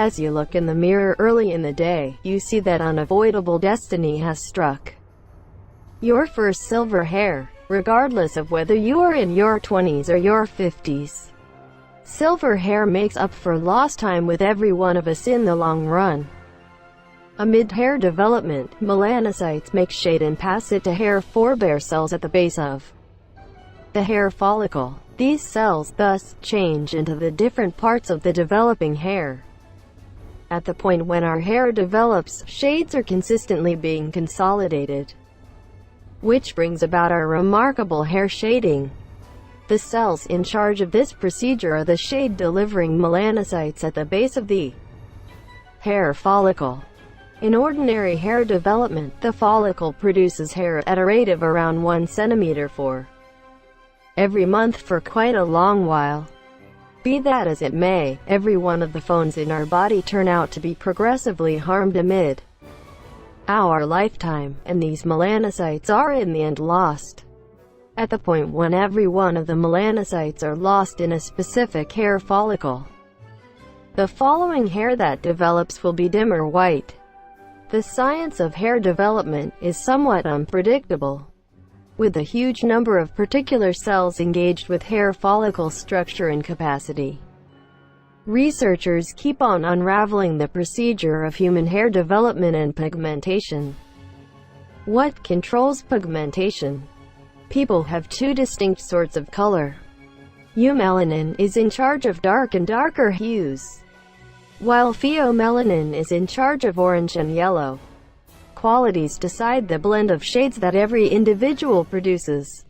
As you look in the mirror early in the day, you see that unavoidable destiny has struck. Your first silver hair, regardless of whether you are in your 20s or your 50s. Silver hair makes up for lost time with every one of us in the long run. Amid hair development, melanocytes make shade and pass it to hair forebear cells at the base of the hair follicle. These cells, thus, change into the different parts of the developing hair. At the point when our hair develops, shades are consistently being consolidated, which brings about our remarkable hair shading. The cells in charge of this procedure are the shade-delivering melanocytes at the base of the hair follicle. In ordinary hair development, the follicle produces hair at a rate of around 1 centimeter for every month for quite a long while. Be that as it may, every one of the phones in our body turn out to be progressively harmed amid our lifetime, and these melanocytes are in the end lost. At the point when every one of the melanocytes are lost in a specific hair follicle, the following hair that develops will be dimmer white. The science of hair development is somewhat unpredictable, with a huge number of particular cells engaged with hair follicle structure and capacity. Researchers keep on unraveling the procedure of human hair development and pigmentation. What controls pigmentation? People have two distinct sorts of color. Eumelanin is in charge of dark and darker hues, while pheomelanin is in charge of orange and yellow. Qualities decide the blend of shades that every individual produces,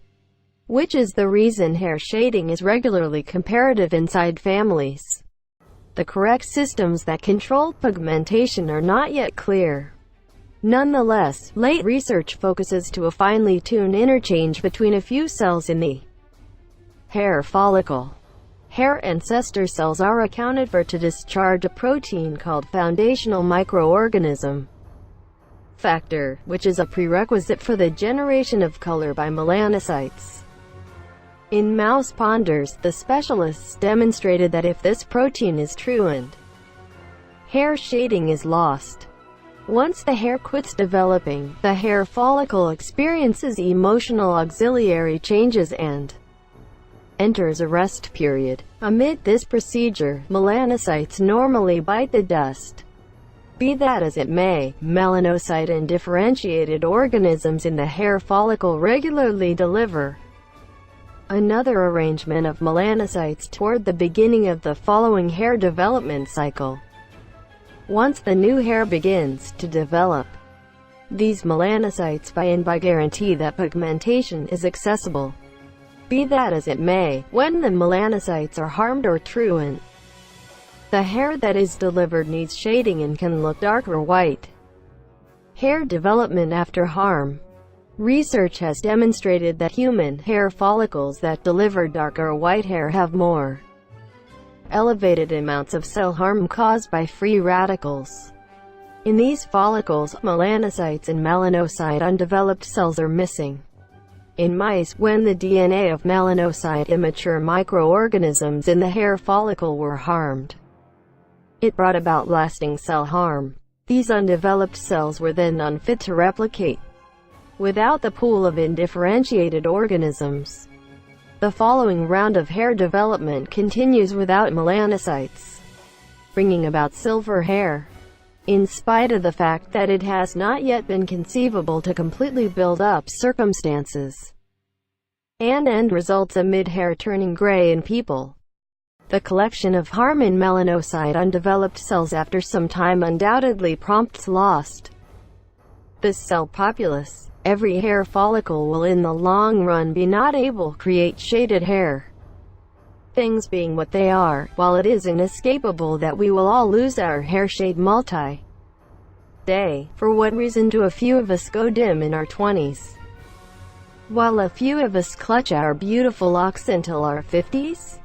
which is the reason hair shading is regularly comparative inside families. The correct systems that control pigmentation are not yet clear. Nonetheless, late research focuses to a finely tuned interchange between a few cells in the hair follicle. Hair ancestor cells are accounted for to discharge a protein called foundational microorganism factor, which is a prerequisite for the generation of color by melanocytes. In mouse ponders, the specialists demonstrated that if this protein is truant, hair shading is lost. Once the hair quits developing, the hair follicle experiences emotional auxiliary changes and enters a rest period. Amid this procedure, melanocytes normally bite the dust. Be that as it may, melanocyte and differentiated organisms in the hair follicle regularly deliver another arrangement of melanocytes toward the beginning of the following hair development cycle. Once the new hair begins to develop, these melanocytes by guarantee that pigmentation is accessible. Be that as it may, when the melanocytes are harmed or truant, the hair that is delivered needs shading and can look dark or white. Hair development after harm. Research has demonstrated that human hair follicles that deliver dark or white hair have more elevated amounts of cell harm caused by free radicals. In these follicles, melanocytes and melanocyte undeveloped cells are missing. In mice, when the DNA of melanocyte immature microorganisms in the hair follicle were harmed, it brought about lasting cell harm. These undeveloped cells were then unfit to replicate without the pool of indifferentiated organisms. The following round of hair development continues without melanocytes, bringing about silver hair. In spite of the fact that it has not yet been conceivable to completely build up circumstances and end results amid hair turning gray in people, the collection of harm in melanocyte undeveloped cells after some time undoubtedly prompts lost this cell populace. Every hair follicle will in the long run be not able to create shaded hair. Things being what they are, while it is inescapable that we will all lose our hair shade multi-day, for what reason do a few of us go dim in our 20s, while a few of us clutch our beautiful locks until our 50s?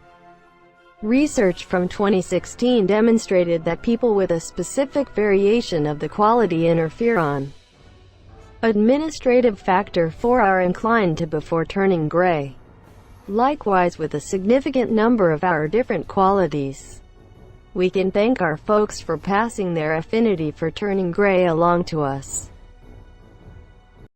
Research from 2016 demonstrated that people with a specific variation of the quality interferon administrative factor 4 are inclined to before turning gray. Likewise with a significant number of our different qualities. We can thank our folks for passing their affinity for turning gray along to us.